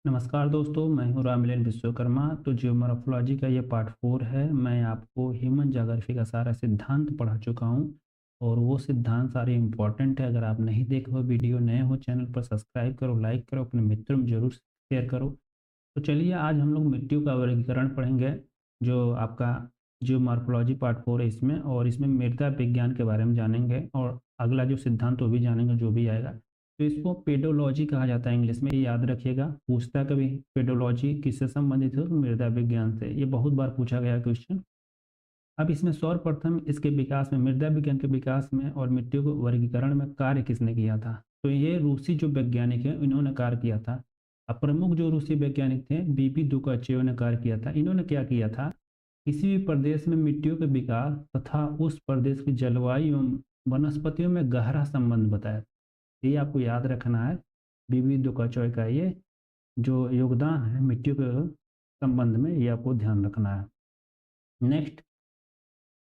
नमस्कार दोस्तों, मैं हूं राममिलन विश्वकर्मा। तो जियोमॉर्फोलॉजी का ये पार्ट 4 है। मैं आपको ह्यूमन ज्योग्राफी का सारा सिद्धांत पढ़ा चुका हूं और वो सिद्धांत सारे इम्पोर्टेंट है। अगर आप नहीं देखे हो वीडियो, नए हो चैनल पर, सब्सक्राइब करो, लाइक करो, अपने मित्रों में जरूर शेयर करो। तो चलिए आज हम लोग मिट्टियों का वर्गीकरण पढ़ेंगे, जो आपका जियोमॉर्फोलॉजी पार्ट 4 है इसमें। और इसमें मृदा विज्ञान के बारे में जानेंगे और अगला जो सिद्धांत वो भी जानेंगे जो भी आएगा। तो इसको पेडोलॉजी कहा जाता है इंग्लिश में, ये याद रखिएगा। पूछता कभी पेडोलॉजी किससे संबंधित हो, तो मृदा विज्ञान से। ये बहुत बार पूछा गया क्वेश्चन। अब इसमें सर्वप्रथम इसके विकास में, मृदा विज्ञान के विकास में और मिट्टियों को वर्गीकरण में कार्य किसने किया था? तो ये रूसी जो वैज्ञानिक है इन्होंने कार्य किया था। अब प्रमुख जो रूसी वैज्ञानिक थे, बीपी दुकाचेव ने कार्य किया था। इन्होंने क्या किया था, किसी भी प्रदेश में मिट्टियों के विकास तथा उस प्रदेश की जलवायु एवं वनस्पतियों में गहरा संबंध बताया। ये आपको याद रखना है। बीबी दुकाचौय का ये जो योगदान है मिट्टियों के संबंध में, ये आपको ध्यान रखना है। नेक्स्ट,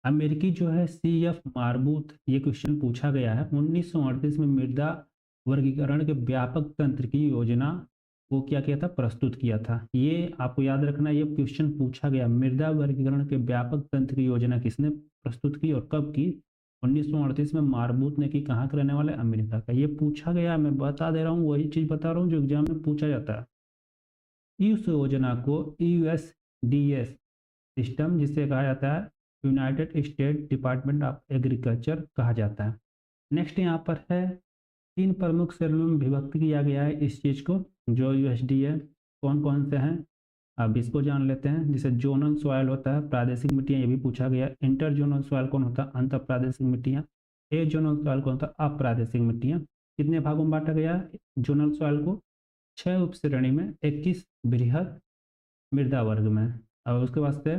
अमेरिकी जो है सीएफ मार्बूथ, ये क्वेश्चन पूछा गया है। 1938 में मृदा वर्गीकरण के व्यापक तंत्र की योजना को क्या किया था, प्रस्तुत किया था। ये आपको याद रखना है, ये क्वेश्चन पूछा गया। मृदा वर्गीकरण के व्यापक तंत्र की योजना किसने प्रस्तुत की और कब की? 1938 में मार्बूथ ने की। कहाँ के रहने वाले? अमेरिका का। ये पूछा गया, मैं बता दे रहा हूँ, वही चीज बता रहा हूँ जो एग्जाम में पूछा जाता है। इस योजना को यूएसडीएस सिस्टम, जिसे कहा जाता है United state department of agriculture, कहा जाता है। नेक्स्ट यहाँ पर है, 3 प्रमुख श्रेणियों में विभक्त किया गया है इस चीज को, जो यूएसडी है। कौन कौन से हैं, अब इसको जान लेते हैं। जैसे जोनल सॉयल होता है, प्रादेशिक मिट्टियाँ, ये भी पूछा गया। इंटर जोनल सॉयल कौन होता है, अंतर प्रादेशिक मिट्टियाँ। ए जोनल सॉयल कौन होता है, अप्रादेशिक मिट्टियाँ। कितने भागों में बांटा गया जोनल सॉयल को? 6 उपश्रेणी में, 21 बृहद मृदा वर्ग में। अब उसके वास्ते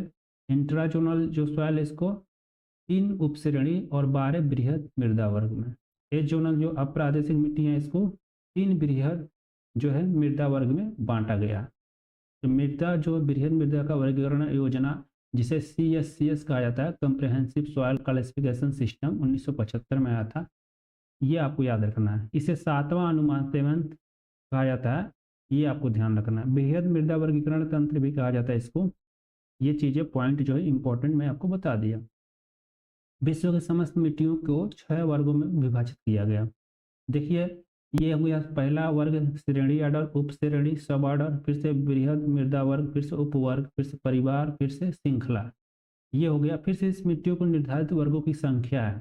इंट्राजोनल जो सॉयल है इसको 3 उपश्रेणी और 12 बृहद मृदा वर्ग में। एज जोनल जो अप्रादेशिक मिट्टी है इसको 3 बृहद जो है मृदा वर्ग में बांटा गया। तो मृदा जो बृहद मृदा का वर्गीकरण योजना, जिसे CSCS कहा जाता है, कंप्रिहेंसिव सॉयल क्लासिफिकेशन सिस्टम, 1975 में आया था। ये आपको याद रखना है। इसे 7वां अनुमान सेवन कहा जाता है, ये आपको ध्यान रखना है। बृहद मृदा वर्गीकरण तंत्र भी कहा जाता है इसको। ये चीजें पॉइंट जो है इंपॉर्टेंट मैं आपको बता दिया। विश्व के समस्त मिट्टियों को 6 वर्गों में विभाजित किया गया। देखिए, ये हो गया पहला वर्ग, श्रेणी ऑर्डर, उप श्रेणी, सब ऑर्डर, फिर से बृहद मृदा वर्ग, फिर से उपवर्ग, फिर से परिवार, फिर से श्रृंखला। ये हो गया। फिर से इस मिट्टियों को निर्धारित वर्गों की संख्या है।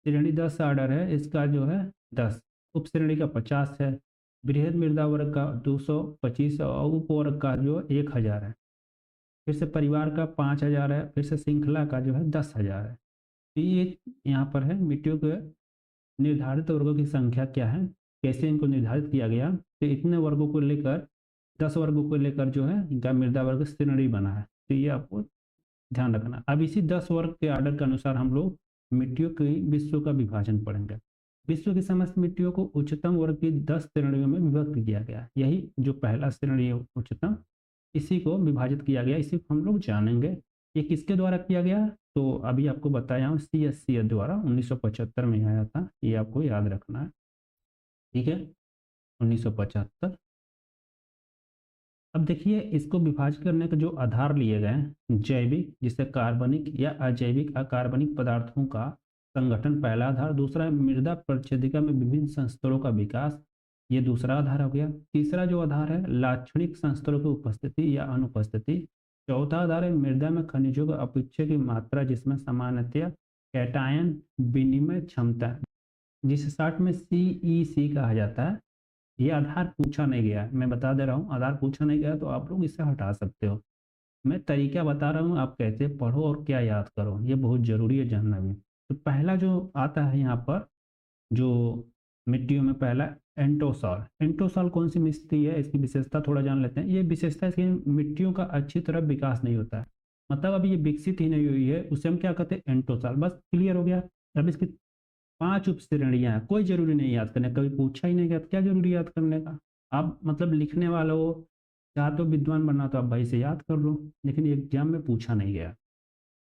श्रेणी 10 ऑर्डर है, इसका जो है 10, उप श्रेणी का 50 है, बृहद मृदा वर्ग का 225 और उपवर्ग का जो 1000 है। फिर से परिवार का 5000 है, फिर से श्रृंखला का जो है 10,000 है। तो ये यहाँ पर है मिट्टियों के निर्धारित वर्गों की संख्या क्या है, कैसे इनको निर्धारित किया गया। तो इतने वर्गों को लेकर, 10 वर्गों को लेकर जो है इनका मृदा वर्ग श्रेणी बना है। तो ये आपको ध्यान रखना। अब इसी 10 वर्ग के आर्डर के अनुसार हम लोग मिट्टियों की विश्व का विभाजन पढ़ेंगे। विश्व की समस्त मिट्टियों को उच्चतम वर्ग की 10 श्रेणियों में विभक्त किया गया। यही जो पहला श्रेणी है उच्चतम, इसी को विभाजित किया गया, इसी को हम लोग जानेंगे। ये किसके द्वारा किया गया? तो अभी आपको बताया हूँ, CSCS द्वारा 1975 में आया था। ये आपको याद रखना है, ठीक है, 1975। अब देखिए, इसको विभाजित करने के जो आधार लिए गए हैं, जैविक, जिसे कार्बनिक या अजैविक अकार्बनिक पदार्थों का संगठन, पहला आधार। दूसरा है मृदा परिच्छेदिका में विभिन्न संस्तरों का विकास, ये दूसरा आधार हो गया। तीसरा जो आधार है, लाक्षणिक संस्तरों की उपस्थिति या अनुपस्थिति। चौथा आधार है मृदा में खनिजों का अपक्षय की मात्रा, जिसमें सामान्यतया कैटायन विनिमय क्षमता, जिसे शॉर्ट में CEC कहा जाता है। ये आधार पूछा नहीं गया, मैं बता दे रहा हूँ, आधार पूछा नहीं गया तो आप लोग इसे हटा सकते हो। मैं तरीका बता रहा हूँ, आप कैसे पढ़ो और क्या याद करो, ये बहुत जरूरी है जानना भी। तो पहला जो आता है यहाँ पर, जो मिट्टियों में पहला, एंटोसॉल। एंटोसॉल कौन सी मिट्टी है, इसकी विशेषता थोड़ा जान लेते हैं। ये विशेषता इसकी मिट्टियों का अच्छी तरह विकास नहीं होता है, मतलब अभी ये विकसित ही नहीं हुई है, उसे हम क्या कहते हैं, एंटोसॉल। बस क्लियर हो गया। अब इसकी 5 उपश्रेणियां हैं, कोई जरूरी नहीं याद करने, कभी पूछा ही नहीं गया, क्या जरूरी याद करने का। आप मतलब लिखने वाले हो, चाहे तो विद्वान बनना तो आप भाई से याद कर लो, लेकिन एग्जाम में पूछा नहीं गया।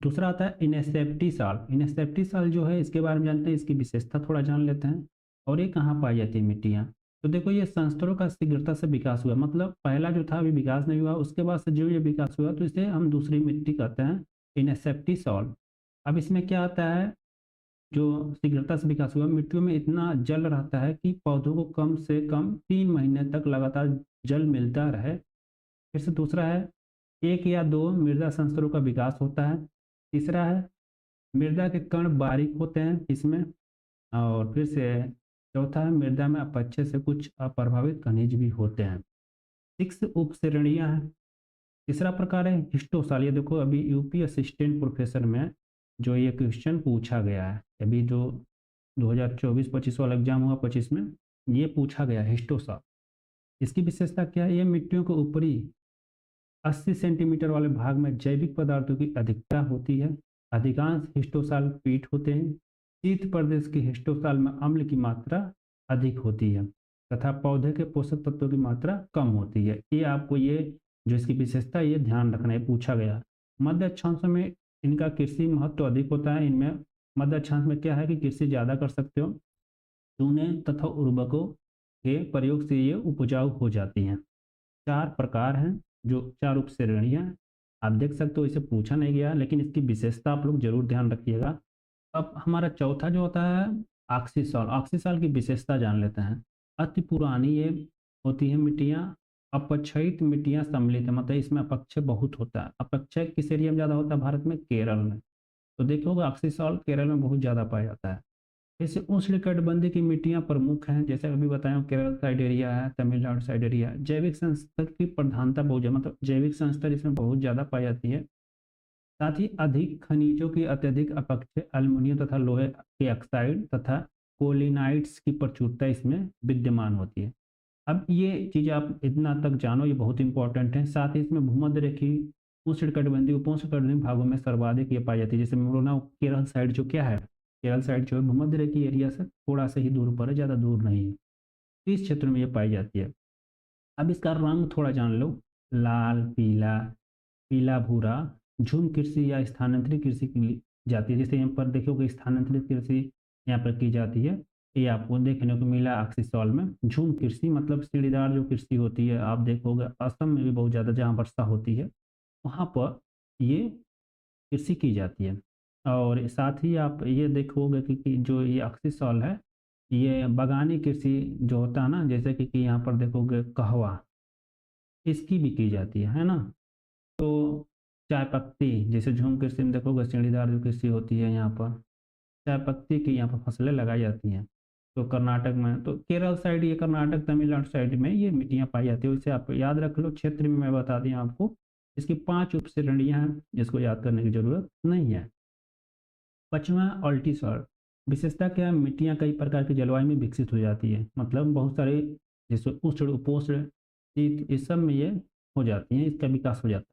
दूसरा आता है इनसेप्टिसाल। इनसेप्टिसाल जो है, इसके बारे में जानते हैं, इसकी विशेषता थोड़ा जान लेते हैं। और ये कहाँ पाई जाती है मिट्टियाँ? तो देखो ये संस्तरों का शीघ्रता से विकास हुआ, मतलब पहला जो था अभी विकास नहीं हुआ, उसके बाद से जो ये विकास हुआ तो इसे हम दूसरी मिट्टी कहते हैं इनसेप्टी सॉल्ट। अब इसमें क्या आता है, जो शीघ्रता से विकास हुआ, मिट्टियों में इतना जल रहता है कि पौधों को कम से कम 3 महीने तक लगातार जल मिलता रहे। फिर से दूसरा है, 1 या 2 मृदा संस्तरों का विकास होता है। तीसरा है, मृदा के कण बारीक होते हैं इसमें। और फिर से चौथा है, मृदा में अपक्षय से कुछ अप्रभावित खनिज भी होते हैं। 6 उप श्रेणियां हैं। तीसरा प्रकार है हिस्टोसाल। ये देखो अभी यूपी असिस्टेंट प्रोफेसर में जो ये क्वेश्चन पूछा गया है, अभी जो 2024-25 वाला एग्जाम हुआ 25 में, ये पूछा गया हिस्टोसाल। इसकी विशेषता क्या है, ये मिट्टियों के ऊपरी 80 सेंटीमीटर वाले भाग में जैविक पदार्थों की अधिकता होती है। अधिकांश हिस्टोसाल पीट होते हैं। शीत प्रदेश के हिस्टोसाल में अम्ल की मात्रा अधिक होती है तथा पौधे के पोषक तत्वों की मात्रा कम होती है। ये आपको ये जो इसकी विशेषता ये ध्यान रखना है, पूछा गया। मध्य अक्षांशों में इनका कृषि महत्व अधिक होता है। इनमें मध्य अक्षांश में क्या है कि कृषि ज़्यादा कर सकते हो, चूने तथा उर्वरकों के प्रयोग से ये उपजाऊ हो जाती हैं। 4 प्रकार हैं, जो 4 उप श्रेणियाँ हैं। आप देख सकते हो, इसे पूछा नहीं गया लेकिन इसकी विशेषता आप लोग जरूर ध्यान रखिएगा। अब हमारा चौथा जो होता है ऑक्सीसॉल। ऑक्सीसॉल की विशेषता जान लेते हैं। अति पुरानी ये होती है मिट्टियाँ, अपक्षयित मिट्टियाँ सम्मिलित है, मतलब इसमें अपक्षय बहुत होता है। अपक्षय किस एरिया में ज़्यादा होता है, भारत में केरल में। तो देखोगे ऑक्सीसॉल केरल में बहुत ज़्यादा पाया जाता है। जैसे उष्णकटिबंधीय की मिट्टियाँ प्रमुख हैं, जैसे अभी बताया केरल साइड एरिया है, तमिलनाडु साइड एरिया है। जैविक संस्तर की प्रधानता बहुत ज़्यादा, मतलब जैविक संस्तर इसमें बहुत ज़्यादा पाई जाती है। साथ ही अधिक खनिजों की अत्यधिक अपक्षय, एल्युमिनियम तथा लोहे के ऑक्साइड तथा कोलिनाइट्स की प्रचुरता इसमें विद्यमान होती है। अब ये चीज़ आप इतना तक जानो, ये बहुत इंपॉर्टेंट है। साथ ही इसमें भूमध्य रेखीय, उष्णकटिबंधीय, उपोष्णकटिबंधीय भागों में सर्वाधिक ये पाई जाती है। जैसे मोरोना केरल साइड जो क्या है, केरल साइड जो है भूमध्य रेखीय एरिया से थोड़ा सा ही दूर पर है, ज़्यादा दूर नहीं है। तो इस क्षेत्र में ये पाई जाती है। अब इसका रंग थोड़ा जान लो। लाल, पीला, पीला भूरा, झूम कृषि या स्थानांतरित कृषि की जाती है। जैसे यहाँ पर देखोगे स्थानांतरित कृषि यहाँ पर की जाती है, ये आपको देखने को मिला ऑक्सीसॉल में। झूम कृषि मतलब सीढ़ीदार जो कृषि होती है, आप देखोगे असम में भी बहुत ज़्यादा जहाँ वर्षा होती है वहाँ पर ये कृषि की जाती है। और साथ ही आप ये देखोगे कि जो ये ऑक्सीसॉल है, ये बागानी कृषि जो होता है ना, जैसे कि यहाँ पर देखोगे कहवा, इसकी भी की जाती है ना। तो चाय पत्ती, जैसे झूम कृषि में देखोगे सीढ़ीदार जो कृषि होती है, यहाँ पर चाय पत्ती की यहाँ पर फसलें लगाई जाती हैं। तो कर्नाटक में, तो केरल साइड, ये कर्नाटक तमिलनाडु साइड में ये मिट्टियाँ पाई जाती है। इसे आप याद रख लो। क्षेत्र में मैं बता दिया आपको। इसकी 5 उप श्रेणियाँ हैं, जिसको याद करने की जरूरत नहीं है। 5वां अल्टीसॉल। विशेषता क्या है, मिट्टियाँ कई प्रकार की जलवायु में विकसित हो जाती है, मतलब बहुत सारे जैसे उष्ण, उपोष्ण, शीत, इस सब में ये हो जाती हैं, इसका विकास हो जाता है।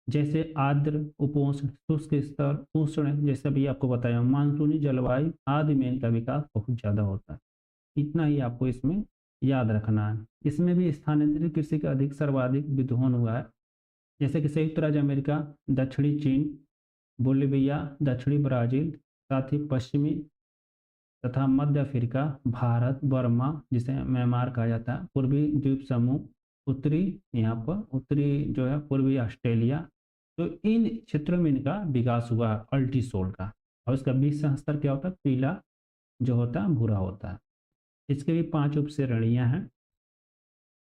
जैसे आर्द्र, उपोष्ण, शुष्क स्तर, उष्ण, जैसे अभी आपको बताया, मानसूनी जलवायु आदि में इनका विकास बहुत ज़्यादा होता है। इतना ही आपको इसमें याद रखना है। इसमें भी स्थानांतरित कृषि का अधिक सर्वाधिक विद्यमान हुआ है। जैसे कि संयुक्त राज्य अमेरिका, दक्षिणी चीन, बोलिविया, दक्षिणी ब्राज़ील, साथ ही पश्चिमी तथा मध्य अफ्रीका, भारत, बर्मा जिसे म्यांमार कहा जाता है, पूर्वी द्वीप समूह, उत्तरी, यहाँ पर उत्तरी जो है पूर्वी ऑस्ट्रेलिया। तो इन क्षेत्रों में इनका विकास हुआ अल्टीसोल का। और इसका बीज स्तर क्या होता है, पीला जो होता है, भूरा होता है। इसके भी 5 उप श्रेणियाँ हैं।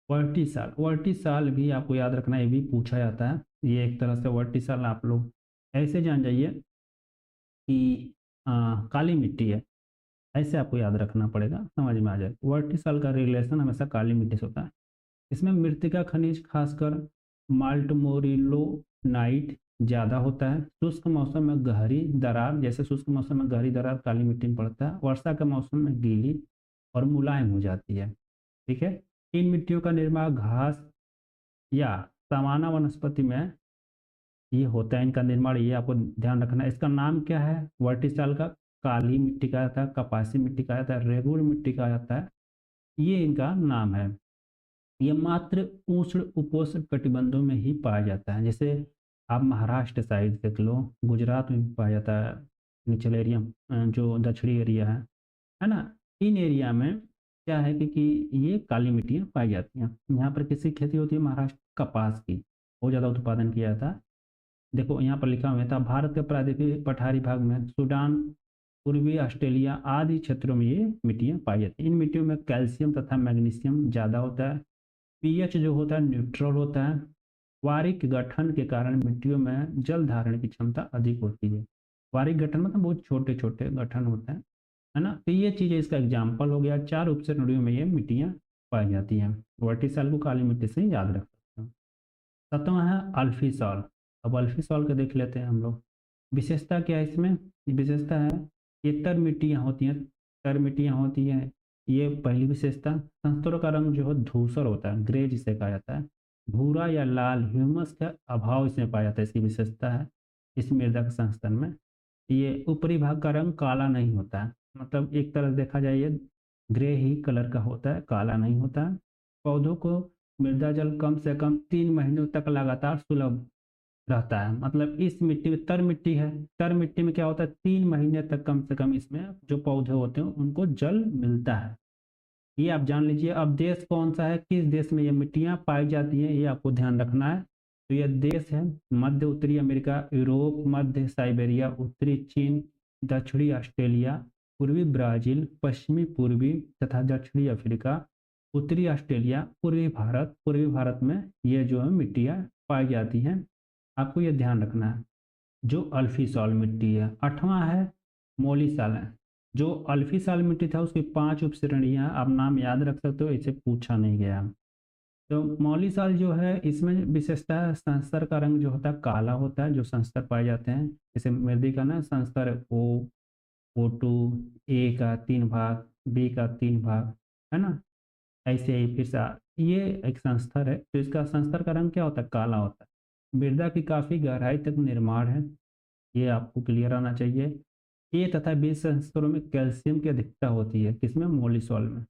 वर्टिसाल, वर्टिसाल भी आपको याद रखना, ये भी पूछा जाता है। ये एक तरह से वर्टिसाल आप लोग ऐसे जान जाइए कि काली मिट्टी है, ऐसे आपको याद रखना पड़ेगा, समझ में आ जाए। वर्टिसल का रिलेशन हमेशा काली मिट्टी से होता है। इसमें मृतिका खनिज खासकर माल्टमोरिलोनाइट ज़्यादा होता है। शुष्क मौसम में गहरी दरार, जैसे शुष्क मौसम में गहरी दरार काली मिट्टी में पड़ता है। वर्षा के मौसम में गीली और मुलायम हो जाती है। ठीक है। इन मिट्टियों का निर्माण घास या सामान्य वनस्पति में ये होता है, इनका निर्माण, ये आपको ध्यान रखना है। इसका नाम क्या है वर्टिसाल का, काली मिट्टी कहा जाता है, कपासी मिट्टी कहा जाता है, रेगुर मिट्टी कहा जाता है, ये इनका नाम है। ये मात्र उष्ण उपोष्ण कटिबंधों में ही पाया जाता है। जैसे आप महाराष्ट्र साइड देख लो, गुजरात में भी पाया जाता है, निचले एरिया जो दक्षिणी एरिया है ना, इन एरिया में क्या है कि ये काली मिट्टियाँ पाई जाती हैं। यहाँ पर किसकी खेती होती है? महाराष्ट्र कपास की बहुत ज़्यादा उत्पादन किया जाता है। देखो यहाँ पर लिखा हुआ था भारत के प्रायद्वीपीय पठारी भाग में सूडान, पूर्वी ऑस्ट्रेलिया आदि क्षेत्रों में ये मिट्टियाँ पाई जाती हैं। इन मिट्टियों में कैल्शियम तथा मैग्नीशियम ज़्यादा होता है। पीएच जो होता है न्यूट्रल होता है। वारिक गठन के कारण मिट्टियों में जल धारण की क्षमता अधिक होती है। वारिक गठन मतलब बहुत छोटे छोटे गठन होते हैं, है ना। तो ये चीज़ इसका एग्जाम्पल हो गया। 4 उपश्रेणियों में ये मिट्टियाँ पाई जाती हैं। वर्टिसाल को काली मिट्टी से याद रख सकते हैं। 7वां है अल्फीसॉल। अब अल्फीसॉल को देख लेते हैं हम लोग। विशेषता क्या है इसमें? विशेषता है ये तर मिट्टियाँ होती हैं। तर मिट्टियाँ होती हैं, ये पहली विशेषता। संस्तरों का रंग जो है धूसर होता है, ग्रे जिसे कहा जाता है। भूरा या लाल ह्यूमस का अभाव इसमें पाया जाता है, इसकी विशेषता है इस मृदा के संस्तरण में। ये ऊपरी भाग का रंग काला नहीं होता है, मतलब एक तरह से देखा जाए ये ग्रे ही कलर का होता है, काला नहीं होता है। पौधों को मृदा जल कम से कम 3 महीनों तक लगातार सुलभ रहता है। मतलब इस मिट्टी में तर मिट्टी है, तर मिट्टी में क्या होता है 3 महीने तक कम से कम इसमें जो पौधे होते हैं उनको जल मिलता है। ये आप जान लीजिए। अब देश कौन सा है, किस देश में ये मिट्टियाँ पाई जाती हैं, ये आपको ध्यान रखना है। तो यह देश है मध्य उत्तरी अमेरिका, यूरोप, मध्य साइबेरिया, उत्तरी चीन, दक्षिणी ऑस्ट्रेलिया, पूर्वी ब्राज़ील, पश्चिमी पूर्वी तथा दक्षिणी अफ्रीका, उत्तरी ऑस्ट्रेलिया, पूर्वी भारत में ये जो है मिट्टियाँ पाई जाती हैं। आपको ये ध्यान रखना है। जो अल्फीसॉल मिट्टी है। 8वां है मोलिसाल है। जो अल्फीसॉल मिट्टी था उसकी 5 उपश्रेणियाँ आप नाम याद रख सकते हो, इसे पूछा नहीं गया। तो मौलिसाल जो है इसमें विशेषता है संस्तर का रंग जो होता है काला होता है। जो संस्तर पाए जाते हैं जैसे मृदा का ना संस्तर O2, ए का 3 भाग, बी का 3 भाग, है ना। ऐसे ही फिर से ये एक संस्तर है, तो इसका संस्तर का रंग क्या होता है? काला होता है। मृदा की काफ़ी गहराई तक निर्माण है, ये आपको क्लियर आना चाहिए। ए तथा बी संस्तरों में कैल्शियम की अधिकता होती है, किसमें? मोलिसॉल में।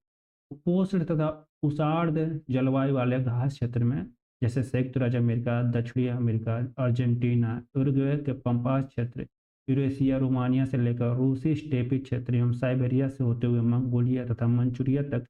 उपोष्ण तथा उषार्ध जलवायु वाले घास क्षेत्र में जैसे संयुक्त राज्य अमेरिका, दक्षिणी अमेरिका, अर्जेंटीना, उरुग्वे के पंपास क्षेत्र, यूरेशिया, रोमानिया से लेकर रूसी स्टेपी क्षेत्र एवं साइबेरिया से होते हुए मंगोलिया तथा मंचूरिया तक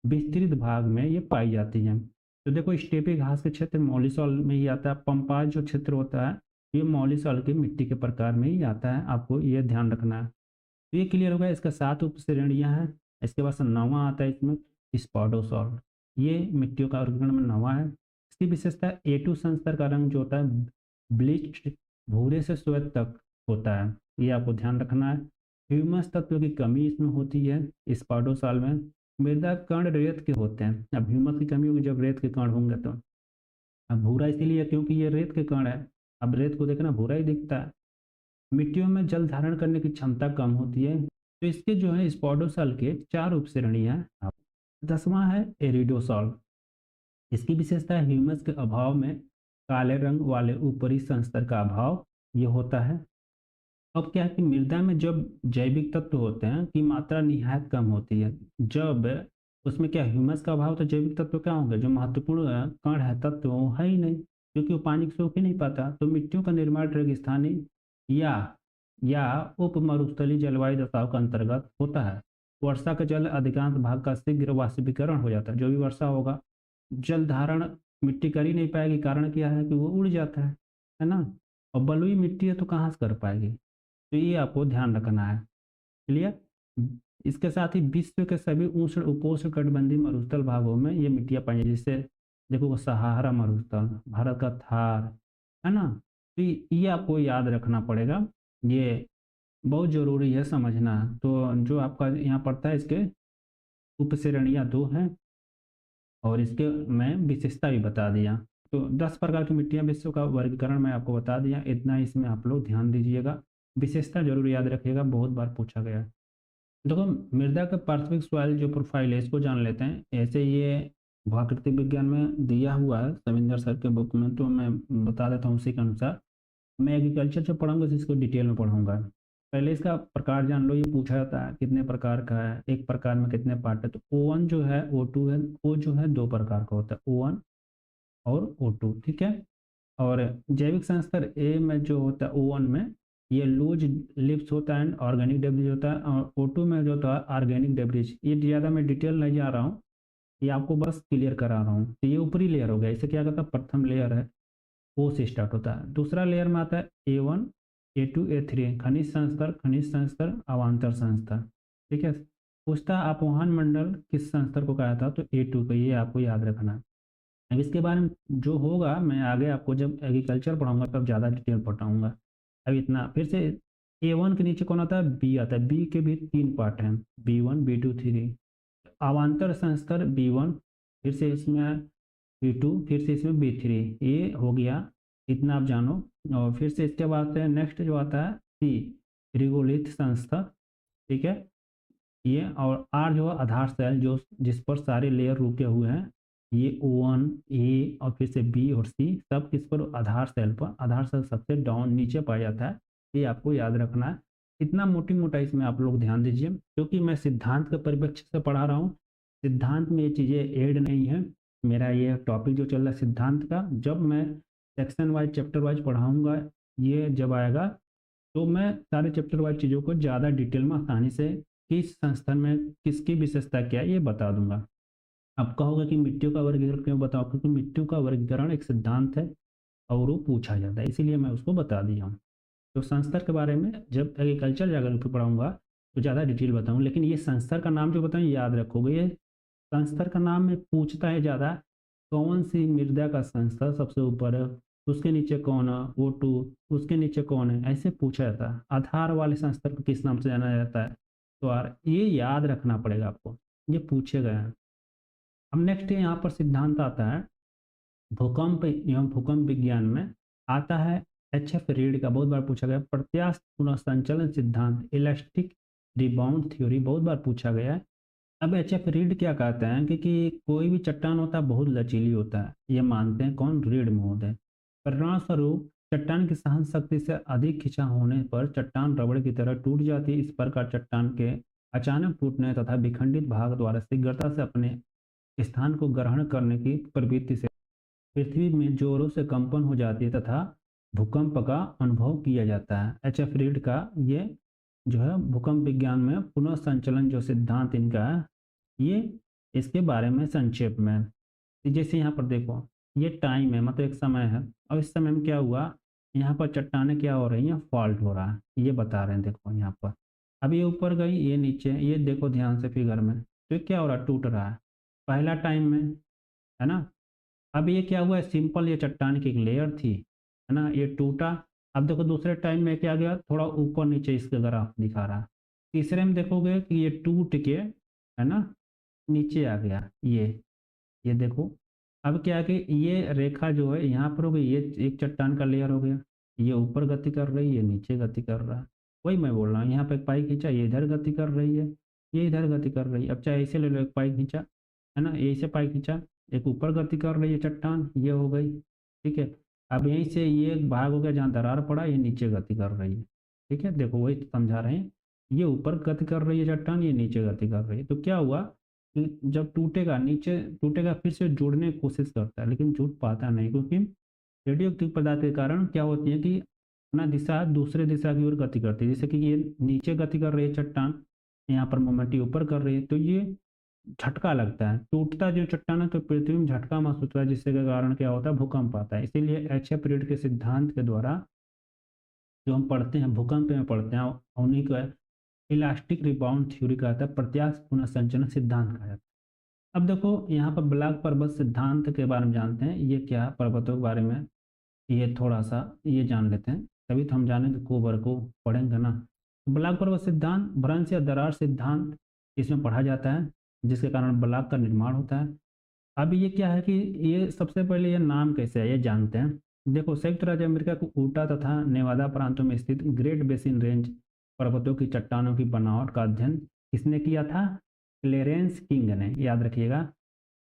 विस्तृत भाग में ये पाई जाती हैं। तो देखो स्टेपी घास के क्षेत्र मॉलिसॉल में ही आता है। पंपास जो क्षेत्र होता है ये मॉलिसॉल की मिट्टी के प्रकार में ही आता है, आपको ये ध्यान रखना है। तो ये क्लियर होगा। इसका 7 उपश्रेणियाँ हैं। इसके बाद 9वां आता है इसमें स्पॉडोसॉल। ये मिट्टियों का वर्गीकरण में 9वां है। इसकी विशेषता A2 संस्तर का रंग जो होता है ब्लीच्ड भूरे से श्वेत तक होता है, ये आपको ध्यान रखना है। ह्यूमस तत्व की कमी इसमें होती है स्पॉडोसॉल में। मृदा कण रेत के होते हैं। अब ह्यूमस की कमी होगी जब रेत के कण होंगे तो। अब भूरा इसीलिए क्योंकि ये रेत के कण है। अब रेत को देखना भूरा ही दिखता है। मिट्टियों में जल धारण करने की क्षमता कम होती है। तो इसके जो है स्पॉडोसॉल के 4 उपश्रेणियाँ हैं। 10वां है एरिडोसॉल। इसकी विशेषता है ह्यूमस के अभाव में काले रंग वाले ऊपरी संस्तर का अभाव ये होता है। अब क्या है कि मृदा में जब जैविक तत्व होते हैं की मात्रा निहायत कम होती है। जब उसमें क्या ह्यूमस का अभाव, तो जैविक तत्व क्या होंगे? जो महत्वपूर्ण कण है तत्व वो है ही नहीं, क्योंकि वो पानी को सोख ही नहीं पाता। तो मिट्टियों का निर्माण रेगिस्तानी या या उप मरुस्थलीय जलवायु दशाओं का अंतर्गत होता है। वर्षा का जल अधिकांश भाग का शीघ्र वाष्पीकरण हो जाता है। जो भी वर्षा होगा जल धारण मिट्टी कर ही नहीं पाएगी। कारण क्या है कि वो उड़ जाता है ना। और बलुई मिट्टी है तो कहाँ से कर पाएगी। तो ये आपको ध्यान रखना है। क्लियर। इसके साथ ही विश्व के सभी उष्ण उपोष्ण कटिबंधीय मरुस्थल भागों में ये मिट्टियाँ पाई जाती है। जैसे देखो वो सहारा मरुस्थल, भारत का थार, है ना। तो ये आपको याद रखना पड़ेगा, ये बहुत जरूरी है समझना। तो जो आपका यहाँ पड़ता है इसके उपश्रेणियाँ 2 हैं और इसके मैं विशेषता भी बता दिया। तो 10 प्रकार की मिट्टियाँ विश्व का वर्गीकरण मैं आपको बता दिया। इतना इसमें आप लोग ध्यान दीजिएगा, विशेषता जरूर याद रखिएगा, बहुत बार पूछा गया है। देखो मृदा का पार्श्विक सॉइल जो प्रोफाइल है इसको जान लेते हैं। ऐसे ये भूआकृति विज्ञान में दिया हुआ है सविंदर सर के बुक में, तो मैं बता देता हूँ उसी के अनुसार। मैं एग्रीकल्चर से पढ़ूंगा तो इसको डिटेल में पढ़ूंगा। पहले इसका प्रकार जान लो। ये पूछा जाता है कितने प्रकार का है, एक प्रकार में कितने पार्ट है। तो O1 जो है, O2 है, वो जो है 2 प्रकार का होता है, O1 और O2, ठीक है। और जैविक संस्तर ए में जो होता है O1 में ये लूज लिप्स होता है, ऑर्गेनिक डेब्रिज होता है, और O2 में जो होता है ऑर्गेनिक डेब्रिज। ये ज़्यादा मैं डिटेल नहीं जा रहा हूँ, ये आपको बस क्लियर करा रहा हूँ। तो ये ऊपरी लेयर हो गया, इसे क्या कहता है, प्रथम लेयर है, ओ से स्टार्ट होता है। दूसरा लेयर में आता है A1, A2, A3, खनिज संस्तर, खनिज संस्तर, अवांतर संस्तर। ठीक है, पूछता है अपवहन मंडल किस संस्तर को कहा था, तो A2 को, ये आपको याद रखना है। अब इसके बारे में जो होगा मैं आगे आपको जब एग्रीकल्चर पढ़ाऊंगा तब ज़्यादा डिटेल बताऊंगा। अब इतना फिर से, A1 के नीचे कौन आता है, बी आता है। बी के भी 3 पार्ट हैं, B1, B2, 3। अवांतर संस्तर B1, फिर से इसमें B2, फिर से इसमें B3। ये हो गया, इतना आप जानो। और फिर से इसके बाद से नेक्स्ट जो आता है सी, रिगोलिथ संस्था। ठीक है, ये और आर जो है आधार सेल, जो जिस पर सारे लेयर रुके हुए हैं, ये O1, ए और फिर से बी और सी, सब किस पर, आधार सेल पर। आधार सेल सबसे डाउन नीचे पाया जाता है, ये आपको याद रखना है। इतना मोटी मोटा इसमें आप लोग ध्यान दीजिए, क्योंकि मैं सिद्धांत के परिप्रेक्ष्य से पढ़ा रहा हूँ। सिद्धांत में ये चीज़ें ऐड नहीं है। मेरा ये टॉपिक जो चल रहा है सिद्धांत का, जब मैं सेक्शन वाइज चैप्टर वाइज पढ़ाऊँगा, ये जब आएगा तो मैं सारे चैप्टर वाइज चीज़ों को ज़्यादा डिटेल में आसानी से, किस संस्थान में किसकी विशेषता क्या है, ये बता दूंगा। अब कहोगे कि मिट्टियों का वर्गीकरण क्यों बताओ, क्योंकि मिट्टियों का वर्गीकरण एक सिद्धांत है और वो पूछा जाता है, इसीलिए मैं उसको बता दिया हूँ। तो संस्तर के बारे में जब एग्रीकल्चर जाकर पे पढ़ाऊंगा तो ज़्यादा डिटेल बताऊँ, लेकिन ये संस्तर का नाम जो बताऊँ याद रखोगे। ये संस्तर का नाम में पूछता है ज़्यादा, कौन सी मृदा का संस्तर सबसे ऊपर है, उसके नीचे कौन है, O2, उसके नीचे कौन है, ऐसे पूछा जाता है। आधार वाले संस्तर को किस नाम से जाना जाता है, तो यार ये याद रखना पड़ेगा आपको, ये पूछे गए हैं। अब नेक्स्ट यहाँ पर सिद्धांत आता है भूकंप एवं भूकंप विज्ञान में, आता है H.F. रीड का, बहुत बार पूछा गया, प्रत्यास्थ पुनः सिद्धांत, इलास्टिक रिबाउंड थ्योरी, बहुत बार पूछा गया है। अब H.F. रीड क्या कहते हैं कि कोई भी चट्टान होता है बहुत लचीली होता है, ये मानते हैं कौन, रीड महोदय। परिणाम स्वरूप चट्टान की सहन शक्ति से अधिक खिंचाव होने पर चट्टान रबड़ की तरह टूट जाती है। इस प्रकार चट्टान के अचानक टूटने तथा विखंडित भाग द्वारा शीघ्रता से अपने स्थान को ग्रहण करने की प्रवृत्ति से पृथ्वी में जोरों से कंपन हो जाती है तथा भूकंप का अनुभव किया जाता है। H.F. रीड का ये जो है भूकंप विज्ञान में पुनः संचलन जो सिद्धांत इनका है, ये इसके बारे में संक्षेप में। जैसे यहाँ पर देखो, ये टाइम है, मतलब एक समय है, और इस समय में क्या हुआ, यहाँ पर चट्टानें क्या हो रही हैं, फॉल्ट हो रहा है, ये बता रहे हैं। देखो यहाँ पर, अब ये ऊपर गई, ये नीचे, ये देखो ध्यान से फिगर में, तो ये क्या हो रहा है, टूट रहा है, पहला टाइम में, है ना। अब ये क्या हुआ, सिंपल ये चट्टान की एक लेयर थी, है ना, ये टूटा। अब देखो दूसरे टाइम में क्या गया, थोड़ा ऊपर नीचे इसका ग्राफ दिखा रहा है। तीसरे में देखोगे कि ये टूट के, है ना, नीचे आ गया, ये देखो। अब क्या है कि ये रेखा जो है यहाँ पर हो गई, ये एक चट्टान का लेयर हो गया, ये ऊपर गति कर रही है, ये नीचे गति कर रहा है। वही मैं बोल रहा हूँ, यहाँ पे एक पाई खींचा, ये इधर गति कर रही है, ये इधर गति कर रही है। अब चाहे ऐसे ले लो, एक पाई खींचा, है ना, ये ऐसे पाई खींचा, एक ऊपर गति कर रही है चट्टान, ये हो गई। ठीक है, अब यहीं से ये एक भाग हो गया जहाँ दरार पड़ा, ये नीचे गति कर रही है। ठीक है, देखो वही समझा रहे हैं, ये ऊपर गति कर रही है चट्टान, ये नीचे गति कर रही है। तो क्या हुआ, जब टूटेगा, नीचे टूटेगा, फिर से जुड़ने की कोशिश करता है, लेकिन जुड़ पाता नहीं, क्योंकि रेडियो एक्टिव पदार्थ के कारण क्या होती है कि अपना दिशा दूसरे दिशा की ओर गति करती है। जैसे कि ये नीचे गति कर रही है चट्टान, यहाँ पर मोमेंट ऊपर कर रही है, तो ये झटका लगता है, टूटता जो चट्टान है तो पृथ्वी में झटका महसूस होता है, जिसके कारण क्या होता है, भूकंप आता है। इसीलिए H.F. रीड के सिद्धांत के द्वारा जो हम पढ़ते हैं, भूकंप में पढ़ते हैं, उन्हीं को इलास्टिक रिबाउंड थ्योरी कहता है, प्रत्यास्थ पुनः संचलन सिद्धांत कहा जाता है। अब देखो यहाँ पर ब्लैक पर्वत सिद्धांत के बारे में जानते हैं, ये क्या है, पर्वतों के बारे में ये थोड़ा सा ये जान लेते हैं, तभी तो हम जानेंगे कोबर को पढ़ेंगे ना। ब्लैक पर्वत सिद्धांत भ्रंश या दरार सिद्धांत इसमें पढ़ा जाता है, जिसके कारण ब्लॉक का निर्माण होता है। अब ये क्या है कि ये सबसे पहले ये नाम कैसे है ये जानते हैं। देखो, संयुक्त राज्य अमेरिका को ऊटा तथा नेवादा प्रांतों में स्थित ग्रेट बेसिन रेंज पर्वतों की चट्टानों की बनावट का अध्ययन किसने किया था, क्लेरेंस किंग ने, याद रखिएगा।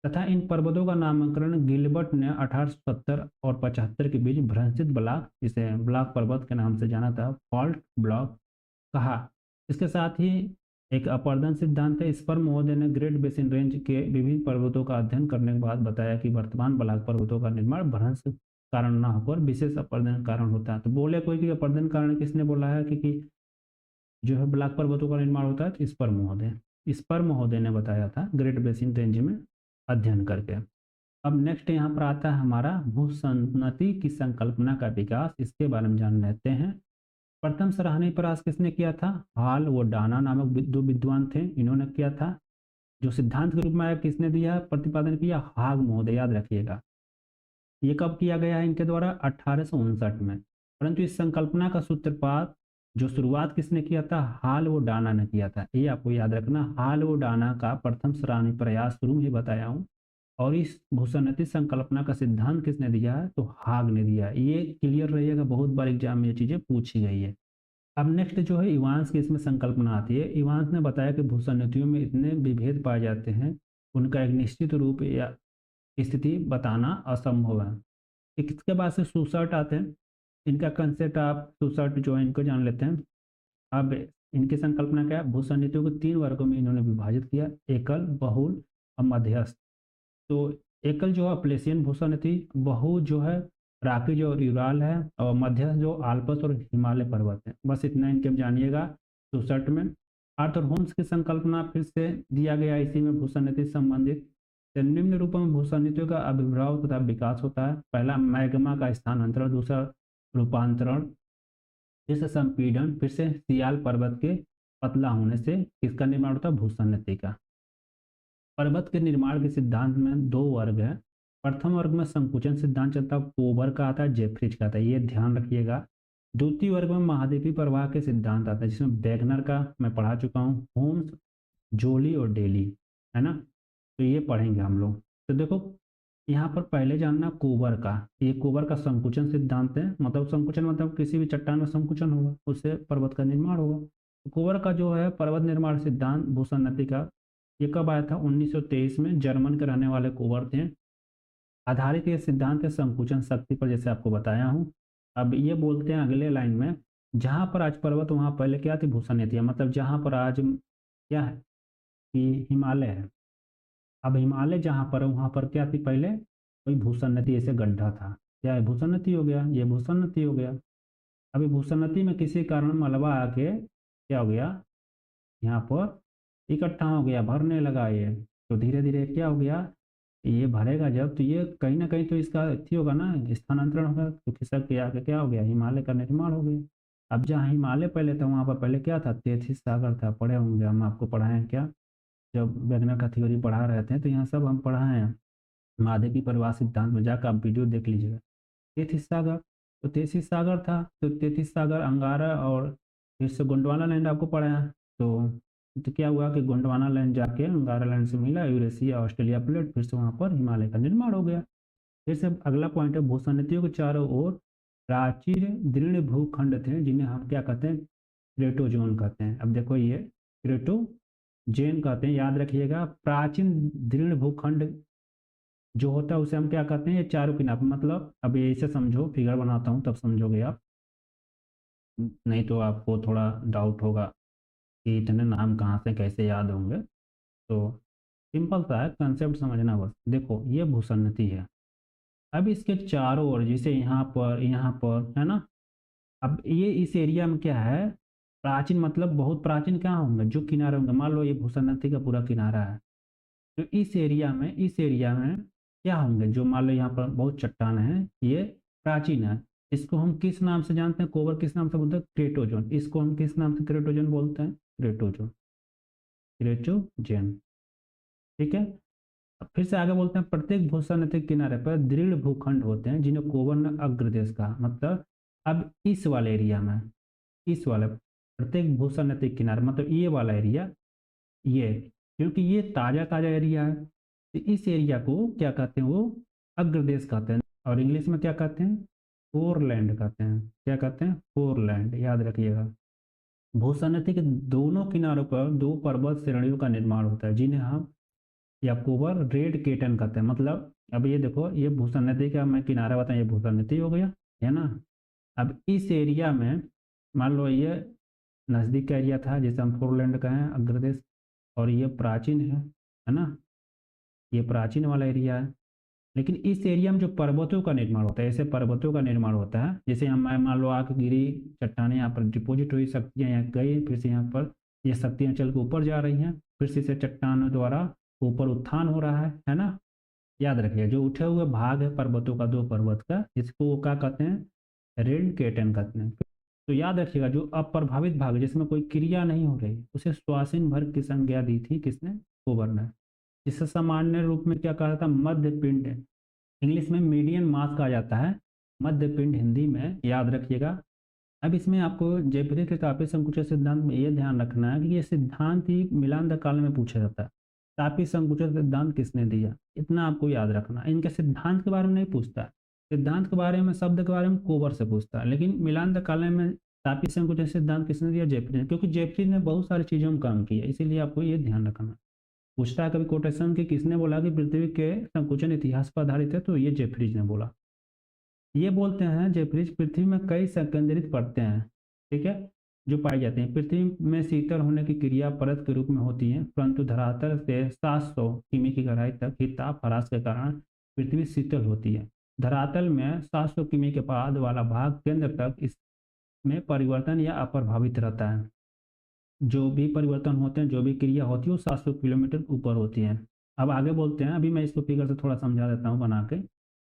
तथा इन पर्वतों का नामकरण गिलबर्ट ने 1870 और 75 के बीच भ्रंशित ब्लॉक, जिसे ब्लॉक पर्वत के नाम से जाना था, फॉल्ट ब्लॉक कहा। इसके साथ ही एक अपर्दन सिद्धांत है, इस पर महोदय ने ग्रेट बेसिन रेंज के विभिन्न पर्वतों का अध्ययन करने के बाद बताया कि वर्तमान ब्लॉक पर्वतों का निर्माण भ्रंश कारण ना होकर विशेष अपर्दन कारण होता है। तो बोले कोई कि अपर्दन कारण किसने बोला है कि जो है ब्लैक पर्वतों का निर्माण होता है, तो स्पर महोदय ने बताया था ग्रेट बेसिन रेंज में अध्ययन करके। अब नेक्स्ट यहाँ पर आता है हमारा भूसंनति की संकल्पना का विकास, इसके बारे में जान लेते हैं। प्रथम सराहनीय प्रयास किसने किया था? हाल व डाना नामक दो विद्वान थे, इन्होंने किया था। जो सिद्धांत के रूप में आया किसने दिया, प्रतिपादन किया? हाग महोदय, याद रखिएगा। ये कब किया गया है इनके द्वारा? 1859 में। परंतु इस संकल्पना का सूत्रपात जो शुरुआत किसने किया था? हाल व डाना ने किया था। ये आपको याद रखना, हाल व डाना का प्रथम सराहनीय प्रयास शुरू में ही बताया हूँ। और इस भूसन्नति संकल्पना का सिद्धांत किसने दिया है? तो हाग ने दिया। ये क्लियर रहिएगा, बहुत बार एग्जाम में ये चीजें पूछी गई है। अब नेक्स्ट जो है इवांस की इसमें संकल्पना आती है। इवांस ने बताया कि भूसन्नतियों में इतने विभेद पाए जाते हैं, उनका एक निश्चित रूप या स्थिति बताना असंभव है। इसके बाद से सुसर्ट आते हैं। इनका कंसेप्ट आप सुसर्ट जो है इनको जान लेते हैं। अब इनकी संकल्पना क्या है? भूसन्निधियों को 3 वर्गों में इन्होंने विभाजित किया, एकल, बहुल और मध्यस्थ। तो एकल जो है प्लेसियन भूसन्निधि, बहु जो है राकीज और यूराल है, और मध्यस्थ जो आल्पस और हिमालय पर्वत है। बस इतना इनके जानिएगा। 64 में आर्थर होम्स की संकल्पना फिर से दिया गया इसी में भूसन्निधि संबंधित। तो निम्न रूपों में भूसन्निधियों का आविर्भाव तथा विकास होता है। पहला मैग्मा का स्थानांतरण, दूसरा रूपांतरण, फिर से संपीड़न, फिर से सियाल पर्वत के पतला होने से किसका निर्माण होता है? भूसन्नति का। पर्वत के निर्माण के सिद्धांत में 2 वर्ग है। प्रथम वर्ग में संकुचन सिद्धांत चलता है, कोबर का आता है, जेफ्रिज का आता है, ये ध्यान रखिएगा। द्वितीय वर्ग में महाद्वीपीय प्रवाह के सिद्धांत आता है, जिसमें वैगनर का मैं पढ़ा चुका हूँ, होम्स, जोली और डेली, है ना। तो ये पढ़ेंगे हम लोग। तो देखो यहाँ पर पहले जानना कोबर का। ये कोबर का संकुचन सिद्धांत है, मतलब संकुचन मतलब किसी भी चट्टान में संकुचन होगा, उससे पर्वत का निर्माण होगा। तो कोबर का जो है पर्वत निर्माण सिद्धांत भूसन्नति का, ये कब आया था? 1923 में। जर्मन के रहने वाले कोबर थे। आधारित ये सिद्धांत है संकुचन शक्ति पर, जैसे आपको बताया हूँ। अब ये बोलते हैं अगले लाइन में, जहाँ पर आज पर्वत वहाँ पहले क्या थी? भूसन्नति। मतलब जहाँ पर आज क्या है कि हिमालय है, अब हिमालय जहाँ पर है वहाँ पर क्या थी पहले? कोई भूसन्नति, ऐसे गड्ढा था। क्या है? भूसन्नति हो गया, ये भूसन्नति हो गया। अभी भूसन्नति में किसी कारण मलबा आके क्या हो गया? यहाँ पर इकट्ठा हो गया, भरने लगा ये। तो धीरे धीरे क्या हो गया? ये भरेगा जब, तो ये कहीं ना कहीं तो इसका अथी होगा ना, स्थानांतरण होगा। तो खिसक के आके क्या हो गया? हिमालय का निर्माण हो गया। अब जहाँ हिमालय पहले था वहाँ पर पहले क्या था? तैथिस सागर था। पढ़े होंगे, हम आपको पढ़ाएं क्या, जब वैगनर का थ्योरी पढ़ा रहे थे, तो यहाँ सब हम पढ़ाए हैं। महादेवी परिवार सिद्धांत में जाकर आप वीडियो देख लीजिएगा। तैथिस सागर, तो तैथिस सागर था, तो तैथिस सागर, अंगारा और फिर से गोंडवाना लैंड आपको पढ़ाया। तो क्या हुआ कि गोंडवाना लैंड जाके अंगारा लैंड से मिला, यूरेशिया ऑस्ट्रेलिया प्लेट, फिर से वहाँ पर हिमालय का निर्माण हो गया। फिर से अगला पॉइंट है, भूसन्नतियों के चारों ओर प्राचीर दृढ़ भूखंड थे, जिन्हें हम क्या कहते हैं? क्रेटोजोन कहते हैं। अब देखो ये क्रेटोजेन कहते हैं, याद रखिएगा। प्राचीन दृढ़ भूखंड जो होता है उसे हम क्या कहते हैं? ये चारों किनारे, मतलब अब ये ऐसे समझो, फिगर बनाता हूँ तब समझोगे आप, नहीं तो आपको थोड़ा डाउट होगा कि इतने नाम कहाँ से कैसे याद होंगे। तो सिंपल सा है, कंसेप्ट समझना बस। देखो ये भूसन्नति है। अब इसके चारों ओर, जैसे यहाँ पर है ना, अब ये इस एरिया में क्या है? प्राचीन, मतलब बहुत प्राचीन क्या होंगे? जो किनारे होंगे, मान लो ये भूसन्नति का पूरा किनारा है, तो इस एरिया में क्या होंगे? जो मान लो यहाँ पर बहुत चट्टान है, ये प्राचीन है। इसको हम किस नाम से जानते हैं? कोबर किस नाम से बोलते हैं? क्रेटोजोन। इसको हम किस नाम से क्रेटोजोन बोलते हैं? क्रेटोजोन, क्रेटोजेन। ठीक है। अब फिर से आगे बोलते हैं, प्रत्येक भूसन्नति किनारे पर दृढ़ भूखंड होते हैं, जिन्हें कोबर ने अग्रदेश कहा। मतलब अब इस वाले एरिया में, इस वाले प्रत्येक भूसन्नति किनारे, मतलब ये वाला एरिया, ये, क्योंकि ये ताजा ताजा एरिया है, तो इस एरिया को क्या कहते हैं? वो अग्रदेश कहते हैं। और इंग्लिश में क्या कहते हैं? फोरलैंड कहते हैं। क्या कहते हैं? फोरलैंड, याद रखिएगा। भूसन्नति के दोनों किनारों पर 2 पर्वत श्रेणियों का निर्माण होता है, जिन्हें हम याकोबर रेड केटन कहते हैं। मतलब अब ये देखो, ये भूसन्नति का मैं किनारा बताऊं, ये भूसन्नति हो गया, है ना। अब इस एरिया में मान लो ये नज़दीक का एरिया था, जिसे हम फोरलैंड कहें, अग्रदेश, और ये प्राचीन है ना, ये प्राचीन वाला एरिया है। लेकिन इस एरिया में जो पर्वतों का निर्माण होता है, ऐसे पर्वतों का निर्माण होता है, जैसे यहाँ मान लो आके गिरी चट्टानें, यहाँ पर डिपोजिट हुई, शक्तियाँ यहाँ गई, फिर से यहाँ पर ये शक्तियाँ चल के ऊपर जा रही हैं, फिर से इसे चट्टानों द्वारा ऊपर उत्थान हो रहा है ना। याद रखिए, जो उठे हुए भाग है पर्वतों का, दो पर्वत का, इसको क्या कहते हैं, रेन केटन कहते हैं। तो याद रखिएगा, जो अप्रभावित भाग जिसमें कोई क्रिया नहीं हो रही, उसे स्वासीन वर्ग की संज्ञा दी थी किसने, कोबर ने। जिसे सामान्य रूप में क्या कहा था, मध्य पिंड, इंग्लिश में मीडियन मास कहा जाता है, मध्य पिंड हिंदी में, याद रखिएगा। अब इसमें आपको जयपति के तापीय संकुचन सिद्धांत में ये ध्यान रखना है कि ये सिद्धांत ही मिलांद काल में पूछा जाता है। तापीय संकुचन सिद्धांत किसने दिया, इतना आपको याद रखना। इनके सिद्धांत के बारे में नहीं पूछता, सिद्धांत के बारे में, शब्द के बारे में कोबर से पूछता है, लेकिन मिलांद काल में तापीय संकुचन सिद्धांत किसने दिया, जयपति ने, क्योंकि जयपति ने बहुत सारी चीजों में काम किया, इसीलिए आपको ये ध्यान रखना। पूछता है कभी कोटेशन कि किसने बोला कि पृथ्वी के संकुचन इतिहास पर आधारित है, तो ये जेफ्रीज ने बोला। ये बोलते हैं जेफ्रीज, पृथ्वी में कई संकेंद्रित परतें हैं, ठीक है, जो पाई जाती हैं। पृथ्वी में शीतल होने की क्रिया परत के रूप में होती है, परंतु धरातल से 700 किमी की गहराई तक ही ताप ह्रास के कारण पृथ्वी शीतल होती है। धरातल में 700 किमी के बाद वाला भाग केंद्र तक इसमें परिवर्तन या अप्रभावित रहता है। जो भी परिवर्तन होते हैं, जो भी क्रिया होती है, वो 700 किलोमीटर ऊपर होती है। अब आगे बोलते हैं, अभी मैं इसको फिगर से थोड़ा समझा देता हूँ बना के।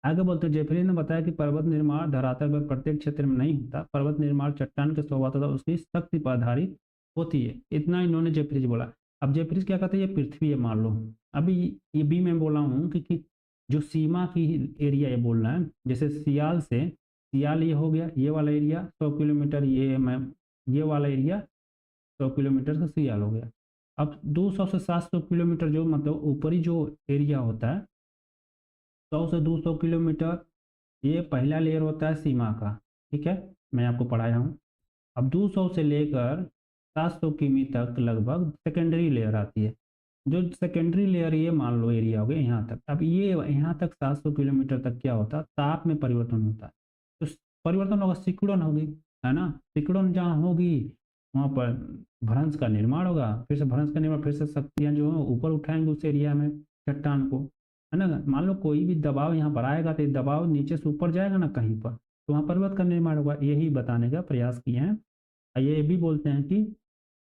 आगे बोलते हैं, जेफरी ने बताया कि पर्वत निर्माण धरातल पर प्रत्येक क्षेत्र में नहीं होता, पर्वत निर्माण चट्टान के स्वभाव तथा उसकी शक्ति पर आधारित होती है। इतना इन्होंने जेफरीज बोला। अब जेफरीज क्या कहते हैं, ये पृथ्वी है मान लो। अभी ये भी मैं बोला हूँ कि जो सीमा की एरिया ये बोल रहा है, जैसे सियाल से, सियाल ये हो गया, ये वाला एरिया 100 किलोमीटर, ये वाला एरिया 100 किलोमीटर से सियाल हो गया। अब 200 से 700 किलोमीटर जो मतलब ऊपरी जो एरिया होता है, 100 से 200 किलोमीटर, ये पहला लेयर होता है सीमा का, ठीक है, मैं आपको पढ़ाया हूँ। अब 200 से लेकर 700 किमी तक लगभग सेकेंडरी लेयर आती है। जो सेकेंडरी लेयर ये मान लो एरिया हो गया यहाँ तक। अब ये यहाँ तक 700 किलोमीटर तक क्या होता है, ताप में परिवर्तन होता है। तो परिवर्तन होगा, सिकुड़न होगी, है ना। सिकुड़न जहाँ होगी वहाँ पर भ्रंश का निर्माण होगा, फिर से भ्रंश का निर्माण, फिर से शक्तियाँ जो है ऊपर उठाएंगे उस एरिया में चट्टान को, है ना। मान लो कोई भी दबाव यहाँ पर आएगा तो दबाव नीचे से ऊपर जाएगा ना कहीं पर, तो वहाँ पर्वत का निर्माण होगा। यही बताने का प्रयास किए हैं। ये भी बोलते हैं कि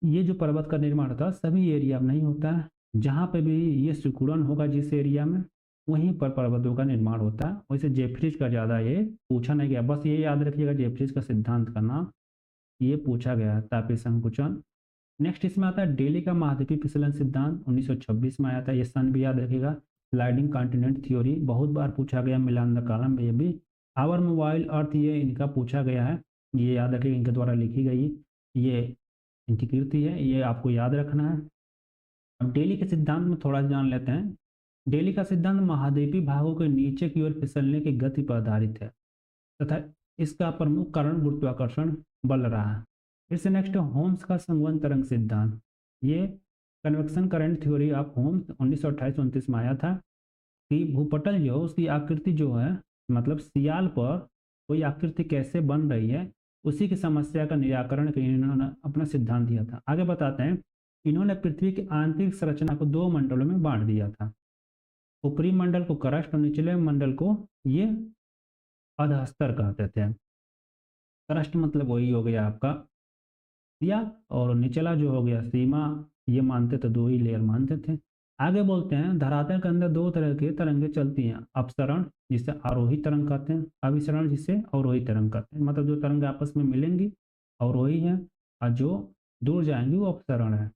ये जो पर्वत का निर्माण होता है सभी एरिया में नहीं होता है, जहाँ पे भी ये सिकुड़न होगा जिस एरिया में, वहीं पर पर्वतों का निर्माण होता है। वैसे जेफ्रीज का ज़्यादा ये पूछा नहीं गया, बस ये याद रखिएगा जेफ्रीज का सिद्धांत का नाम ये पूछा गया है, तापीय संकुचन। नेक्स्ट इसमें आता है डेली का महाद्वीपीय फिसलन सिद्धांत, 1926 में आया था। ये सन भी याद रखिएगा। स्लाइडिंग कॉन्टिनेंट थ्योरी बहुत बार पूछा गया, मिलान कॉलम में ये भी। आवर मोबाइल अर्थ, ये इनका पूछा गया है, ये याद रखिएगा, इनके द्वारा लिखी गई ये इनकी कृति है, ये आपको याद रखना है। अब डेली के सिद्धांत में थोड़ा जान लेते हैं। डेली का सिद्धांत महाद्वीपीय भागों के नीचे की ओर फिसलने की गति पर आधारित है तथा इसका प्रमुख कारण गुरुत्वाकर्षण बल रहा है। फिर से नेक्स्ट होम्स का संवहन तरंग सिद्धांत, ये convection current theory of Holmes 1928-29 में आया था कि भूपटल जो उसकी आकृति जो है, मतलब सियाल पर कोई आकृति कैसे बन रही है, उसी की समस्या का निराकरण के लिए इन्होंने अपना सिद्धांत दिया था। आगे बताते हैं, इन्होंने पृथ्वी की आंतरिक संरचना को दो मंडलों में बांट दिया था। ऊपरी मंडल को क्रस्ट और निचले मंडल को ये अधस्तर कहते थे। क्रस्ट मतलब वही हो गया आपका सिया, और निचला जो हो गया सीमा, ये मानते थे, दो ही लेयर मानते थे। आगे बोलते हैं, धरातल के अंदर दो तरह की तरंगें चलती हैं, अपसरण जिसे आरोही तरंग कहते हैं, अभिसरण जिसे अवरोही तरंग कहते हैं। मतलब जो तरंग आपस में मिलेंगी अवरोही है, और जो दूर जाएंगी वो अपसरण है।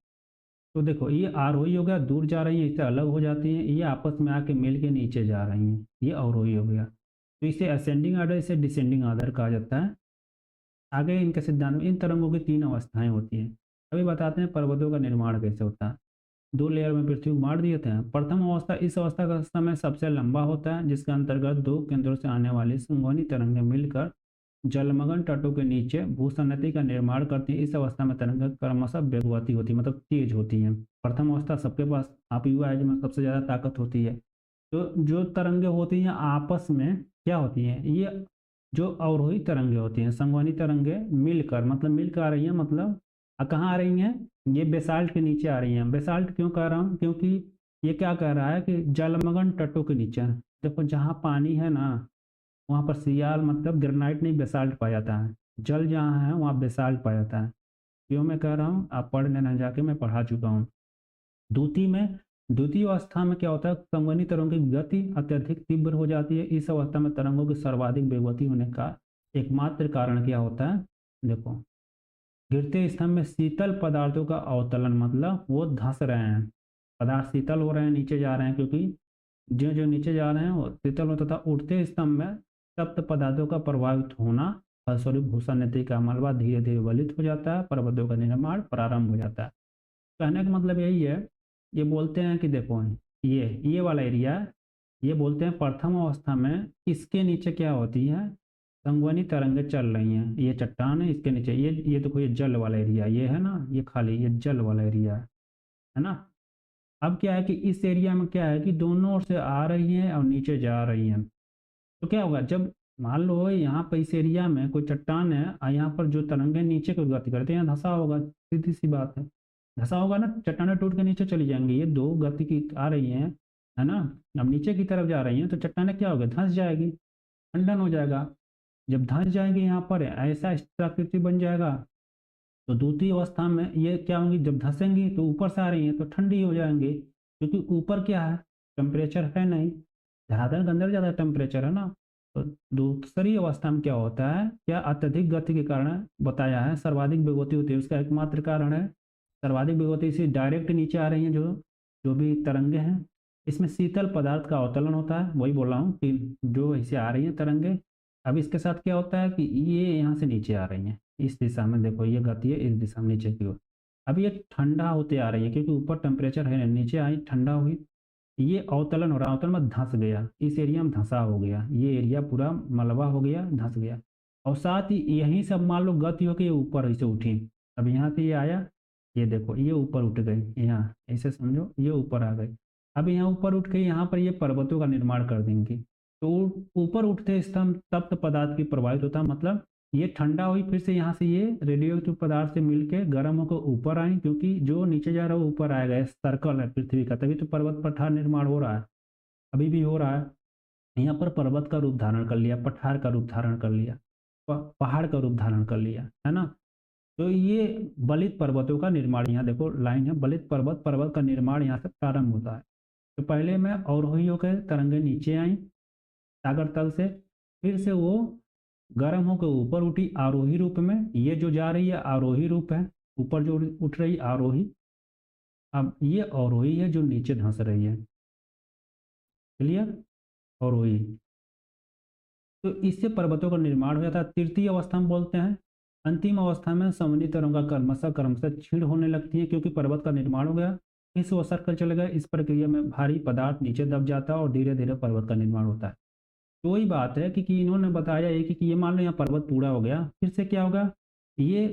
तो देखो, ये आरोही हो गया, दूर जा रही है, इससे अलग हो जाती है, ये आपस में आके मिल के नीचे जा रही हैं, ये अवरोही हो गया। तो इसे असेंडिंग आर्डर, इसे डिसेंडिंग आर्डर कहा जाता है। आगे इनके सिद्धांत में इन तरंगों की तीन अवस्थाएं होती हैं। अभी बताते हैं पर्वतों का निर्माण कैसे होता है। दो लेयर में पृथ्वी को बांट दिए थे। प्रथम अवस्था, इस अवस्था का समय सबसे लंबा होता है, जिसके अंतर्गत दो केंद्रों से आने वाली संवहनी तरंगें मिलकर जलमग्न तटों के नीचे भूसन्नति का निर्माण करती है। इस अवस्था में तरंगें क्रमशः वेगवती होती है, मतलब तेज होती हैं। प्रथम अवस्था सबके पास आप युवा है जिसमें सबसे ज़्यादा ताकत होती है। तो जो तरंगें होती हैं आपस में क्या होती हैं, ये जो अवरोही तरंगें होती हैं, संवहनी तरंगें मिलकर, मतलब मिलकर आ रही हैं, मतलब कहाँ आ रही हैं, ये बेसाल्ट के नीचे आ रही हैं। बेसाल्ट क्यों कह रहा हूँ, क्योंकि ये क्या कह रहा है कि जलमग्न तटों के नीचे, देखो जहाँ पानी है ना, वहाँ पर सियाल मतलब ग्रेनाइट नहीं बेसाल्ट पाया जाता है। जल जहाँ है वहाँ बेसाल्ट पाया जाता है। क्यों मैं कह रहा हूँ, आप पढ़ लेना जाके, मैं पढ़ा चुका हूँ। द्वितीय अवस्था में क्या होता है, संवहनी तरंगों की गति अत्यधिक तीव्र हो जाती है। इस अवस्था में तरंगों की सर्वाधिक वेगवती होने का एकमात्र कारण क्या होता है, देखो गिरते स्तंभ में शीतल पदार्थों का अवतलन, मतलब वो धंस रहे हैं, पदार्थ शीतल हो रहे हैं, नीचे जा रहे हैं, क्योंकि जो जो नीचे जा रहे हैं वो शीतल होता था। उठते स्तंभ में तप्त पदार्थों का प्रभावित होना, फलस्वरूप भूषण नदी का मलबा धीरे धीरे वलित हो जाता है, पर्वतों का निर्माण प्रारंभ हो जाता है। कहने का मतलब यही है, ये बोलते हैं कि देखो ये वाला एरिया, ये बोलते हैं प्रथम अवस्था में इसके नीचे क्या होती है, संवहनी तरंगें चल रही हैं। ये चट्टान है, इसके नीचे ये देखो, ये जल वाला एरिया ये है ना, ये खाली ये जल वाला एरिया है ना। अब क्या है कि इस एरिया में क्या है कि दोनों ओर से आ रही हैं और नीचे जा रही हैं। तो क्या होगा, जब मान लो यहाँ पर इस एरिया में कोई चट्टान है और यहाँ पर जो तरंगे नीचे को गति करते हैं, यहाँ धंसा होगा, सीधी सी बात है, धंसा होगा ना, चट्टानें टूट के नीचे चली जाएंगी। ये दो गति की आ रही हैं, है ना, अब नीचे की तरफ जा रही हैं, तो चट्टानें क्या होगा, धंस जाएगी, खंडन हो जाएगा। जब धंस जाएंगे यहाँ पर ऐसा आकृति बन जाएगा, तो द्वितीय अवस्था में ये क्या होंगी, जब धंसेंगी तो ऊपर से आ रही हैं तो ठंडी हो जाएंगी, क्योंकि ऊपर क्या है, टेम्परेचर है नहीं, धरातल के अंदर ज़्यादा टेम्परेचर है ना। तो दूसरी अवस्था में क्या होता है, क्या अत्यधिक गति के कारण बताया है, सर्वाधिक वेगवती होती है, उसका एकमात्र कारण है सर्वाधिक वेगवती से डायरेक्ट नीचे आ रही हैं जो जो भी तरंगे हैं, इसमें शीतल पदार्थ का अवतलन होता है। वही बोल रहा हूँ कि जो ऐसे आ रही हैं तरंगे, अब इसके साथ क्या होता है कि ये यहाँ से नीचे आ रही हैं, इस दिशा में देखो ये गति है, इस दिशा में नीचे की ओर। अब ये ठंडा होते आ रही है, क्योंकि ऊपर टेम्परेचर है, नीचे आई ठंडा हुई, ये अवतलन हो रहा है, अवतलन में धंस गया, इस एरिया में धंसा हो गया, ये एरिया पूरा मलबा हो गया, धंस गया। और साथ ही यहीं से मान लो गति होकर ये ऊपर ऐसे उठी, अब यहाँ से ये आया, ये देखो ये ऊपर उठ गई, यहाँ ऐसे समझो ये ऊपर आ गई। अब यहाँ ऊपर उठ के यहाँ पर ये पर्वतों का निर्माण कर देंगी। तो ऊपर उठते स्तंभ तप्त पदार्थ की प्रभावित होता है, मतलब ये ठंडा हुई, फिर से यहाँ से ये रेडियो एक्टिव पदार्थ से मिलके गर्म होकर ऊपर आई, क्योंकि जो नीचे जा रहा है वो ऊपर आएगा, सर्कल है पृथ्वी का, तभी तो पर्वत पठार निर्माण हो रहा है, अभी भी हो रहा है। यहाँ पर पर्वत का रूप धारण कर लिया, पठार का रूप धारण कर लिया, पहाड़ का रूप धारण कर लिया, है ना। तो ये बलित पर्वतों का निर्माण, यहाँ देखो लाइन है, बलित पर्वत, पर्वत का निर्माण यहाँ से प्रारंभ होता है। तो पहले में अवरोही होकर तरंगे नीचे आई सागर तल से, फिर से वो गर्म होकर ऊपर उठी आरोही रूप में, ये जो जा रही है आरोही रूप है, ऊपर जो उठ रही आरोही। अब ये अवरोही है जो नीचे धंस रही है, क्लियर, अवरोही। तो इससे पर्वतों का निर्माण हो जाता है। तृतीय अवस्था में बोलते हैं, अंतिम अवस्था में संवहनी तरंगा क्रमशः क्षीण होने लगती है, क्योंकि पर्वत का निर्माण हो गया, इस वो सर्कल चले गए, इस प्रक्रिया में भारी पदार्थ नीचे दब जाता है और धीरे धीरे पर्वत का निर्माण होता है। तो वही बात है कि इन्होंने बताया ये कि ये मान लो यहाँ पर्वत पूरा हो गया, फिर से क्या होगा, ये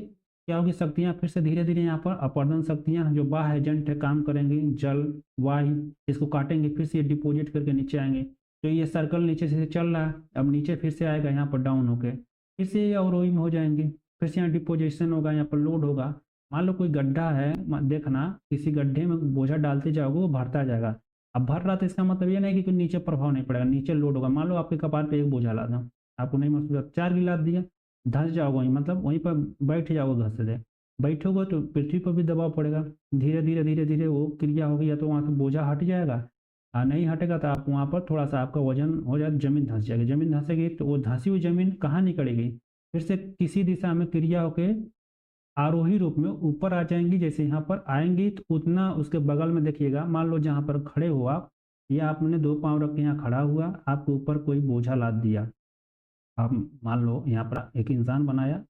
क्या होगी, शक्तियाँ फिर से धीरे धीरे यहाँ पर अपर्दन शक्तियाँ जो बाह्य एजेंट है काम करेंगी, जल वायु इसको काटेंगे, फिर से ये डिपोजिट करके नीचे आएंगे। तो ये सर्कल नीचे से चल रहा है, अब नीचे फिर से आएगा यहाँ पर डाउन होके, फिर से ये अवरोही में हो जाएंगे, फिर से यहाँ डिपोजिशन होगा, यहाँ पर लोड होगा। मान लो कोई गड्ढा है, देखना किसी गड्ढे में बोझा डालते जाओगे वो भरता जाएगा, अब भर रहा, तो इसका मतलब ये नहीं कि नीचे प्रभाव नहीं पड़ेगा, नीचे लोड होगा। मान लो आपके कपार पे एक बोझा लादा, आपको नहीं महसूस, 4 गिलास दिया, धंस जाओगे वहीं, मतलब वहीं पर बैठ जाओगे, घस से बैठोगे तो पृथ्वी पर भी दबाव पड़ेगा, धीरे धीरे धीरे धीरे वो क्रिया होगी, या तो वहाँ से बोझा हट जाएगा, और नहीं हटेगा तो आप वहाँ पर थोड़ा सा आपका वजन हो जाए, जमीन धंस जाएगी, जमीन धंसेगी तो वो धंसी हुई जमीन कहाँ निकलेगी, फिर से किसी दिशा में क्रिया होकर आरोही रूप में ऊपर आ जाएंगी। जैसे यहाँ पर आएंगी तो उतना उसके बगल में देखिएगा, मान लो जहाँ पर खड़े हो आप, या आपने 2 पाँव रख के यहाँ खड़ा हुआ, आपके ऊपर कोई बोझा लाद दिया, आप मान लो यहाँ पर एक इंसान बनाया,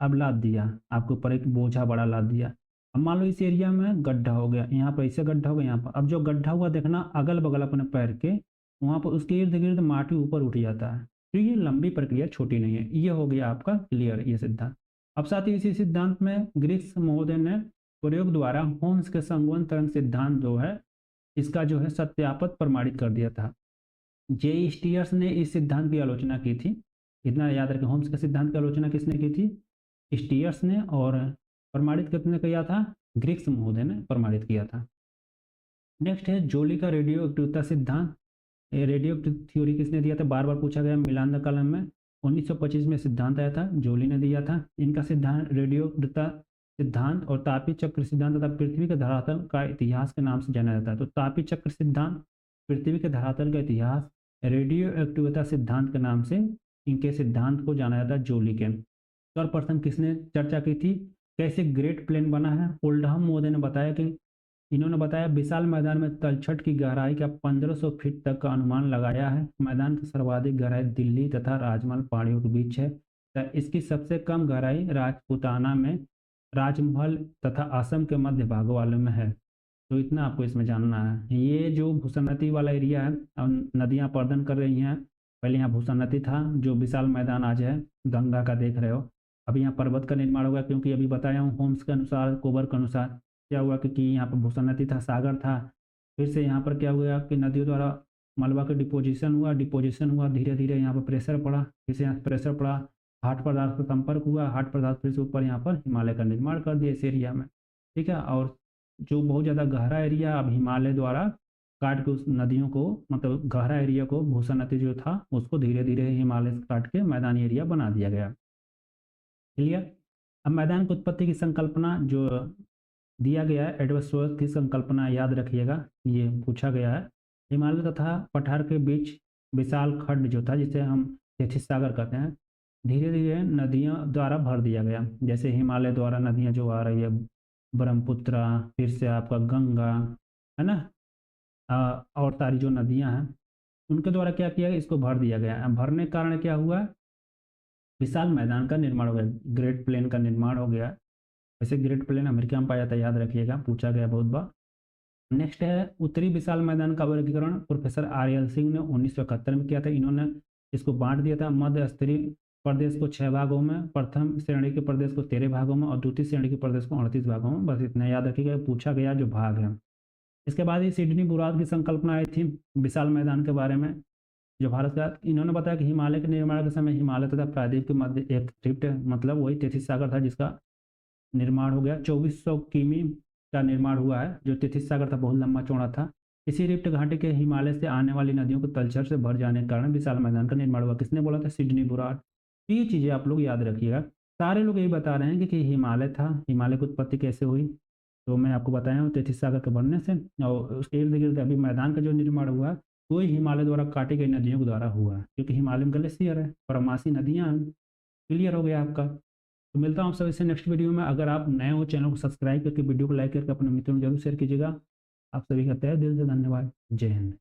अब लाद दिया आपके ऊपर एक बोझा बड़ा लाद दिया। अब मान लो इस एरिया में गड्ढा हो गया, यहाँ पर ऐसे गड्ढा हो गया, यहाँ पर अब जो गड्ढा हुआ देखना अगल बगल अपने पैर के, वहाँ पर उसके इर्द गिर्द माटी ऊपर उठ जाता है। तो ये लंबी प्रक्रिया, छोटी नहीं है। ये हो गया आपका क्लियर ये सिद्धांत। अब साथ ही इसी सिद्धांत में ग्रीक्स महोदय ने प्रयोग द्वारा होम्स के संगवन तरंग सिद्धांत जो है इसका जो है सत्यापित प्रमाणित कर दिया था। जे स्टीयर्स ने इस सिद्धांत की आलोचना की थी, इतना याद रखें, होम्स के सिद्धांत की आलोचना किसने की थी, स्टीयर्स ने, और प्रमाणित किसने किया था, ग्रीक्स महोदय ने प्रमाणित किया था। नेक्स्ट है जोली का रेडियो एक्टिविटी सिद्धांत, रेडियो थ्योरी किसने दिया था, बार बार पूछा गया मिलान द कलम में। 1925 में सिद्धांत आया था, जोली ने दिया था। इनका सिद्धांत रेडियो सिद्धांत और तापी चक्र सिद्धांत तथा पृथ्वी के धरातल का इतिहास के नाम से जाना जाता है। तो तापी चक्र सिद्धांत, पृथ्वी के धरातल का इतिहास, रेडियो एक्टिविटी सिद्धांत के नाम से इनके सिद्धांत को जाना जाता है, जोली के। सर्वप्रथम किसने चर्चा की थी, कैसे ग्रेट प्लेन बना है। ओल्डहम महोदय ने बताया कि इन्होंने बताया विशाल मैदान में तलछट की गहराई का 1500 फीट तक का अनुमान लगाया है। मैदान की सर्वाधिक गहराई दिल्ली तथा राजमहल पहाड़ियों के बीच है। इसकी सबसे कम गहराई राजपूताना में, राजमहल तथा असम के मध्य भागों वाले में है। तो इतना आपको इसमें जानना है। ये जो भूसन्नति वाला एरिया है, अब नदियाँ पर्दन कर रही हैं। पहले यहाँ भूसन्नति था, जो विशाल मैदान आज है गंगा का देख रहे हो। अभी यहाँ पर्वत का निर्माण होगा, क्योंकि अभी बताया हूँ होम्स के अनुसार, कोबर के अनुसार क्या हुआ कि यहाँ पर भूसन्नति था, सागर था। फिर से यहाँ पर क्या हुआ कि नदियों द्वारा मलबा का डिपोजिशन हुआ, धीरे धीरे यहाँ पर प्रेशर पड़ा, फिर से यहाँ प्रेशर पड़ा, हाट पदार्थ का संपर्क हुआ, हाट पदार्थ फिर से ऊपर यहाँ पर हिमालय का निर्माण कर दिया इस एरिया में। ठीक है, और जो बहुत ज़्यादा गहरा एरिया अब हिमालय द्वारा काट के उस नदियों को, मतलब गहरा एरिया को, भूसन्नति जो था उसको धीरे धीरे हिमालय से काट के मैदानी एरिया बना दिया गया। क्लियर। अब मैदान की उत्पत्ति की संकल्पना जो दिया गया है, एडवर्सवर्थ की संकल्पना याद रखिएगा, ये पूछा गया है। हिमालय तथा पठार के बीच विशाल खंड जो था, जिसे हम तेथिस सागर कहते हैं, धीरे धीरे नदियों द्वारा भर दिया गया। जैसे हिमालय द्वारा नदियाँ जो आ रही है, ब्रह्मपुत्र, फिर से आपका गंगा, है ना, और सारी जो नदियाँ हैं उनके द्वारा क्या किया गया, इसको भर दिया गया। भरने के कारण क्या हुआ, विशाल मैदान का निर्माण हो गया, ग्रेट प्लेन का निर्माण हो गया। वैसे ग्रेट प्लेन अमेरिका में पाया जाता है, याद रखिएगा, पूछा गया बहुत बार। नेक्स्ट है उत्तरी विशाल मैदान का वर्गीकरण प्रोफेसर RL सिंह ने 1971 में किया था। इन्होंने इसको बांट दिया था मध्य स्तरीय प्रदेश को 6 भागों में, प्रथम श्रेणी के प्रदेश को 13 भागों में और द्वितीय श्रेणी के प्रदेश को 38 भागों में। बस इतना याद रखिएगा, पूछा गया जो भाग है। इसके बाद ही सिडनी बुराद की संकल्पना आई थी विशाल मैदान के बारे में, जो भारत का। इन्होंने बताया कि हिमालय के निर्माण के समय हिमालय तथा प्रायद्वीप के मध्य एक रिफ्ट, मतलब वही तेथिस सागर था, जिसका निर्माण हो गया। 2400 किमी का निर्माण हुआ है। जो तेथिस सागर था बहुत लंबा चौड़ा था। इसी रिफ्ट घाटी के हिमालय से आने वाली नदियों को तलछट से भर जाने के कारण विशाल मैदान का निर्माण हुआ। किसने बोला था, सिडनी बुराड। ये चीज़ें आप लोग याद रखिएगा। सारे लोग यही बता रहे हैं कि हिमालय था, हिमालय की उत्पत्ति कैसे हुई, तो मैं आपको बताया हूँ तेथिस सागर के बनने से, और उसके इर्द गिर्द अभी मैदान का जो निर्माण हुआ वही हिमालय द्वारा काटी गई नदियों के द्वारा हुआ, क्योंकि हिमालय में ग्लेशियर है, परमासी नदियाँ हैं। क्लियर हो गया आपका। तो मिलता हूँ आप सभी से नेक्स्ट वीडियो में। अगर आप नए हो, चैनल को सब्सक्राइब करके वीडियो को लाइक करके अपने मित्रों में जरूर शेयर कीजिएगा। आप सभी का तहे दिल से धन्यवाद। जय हिंद।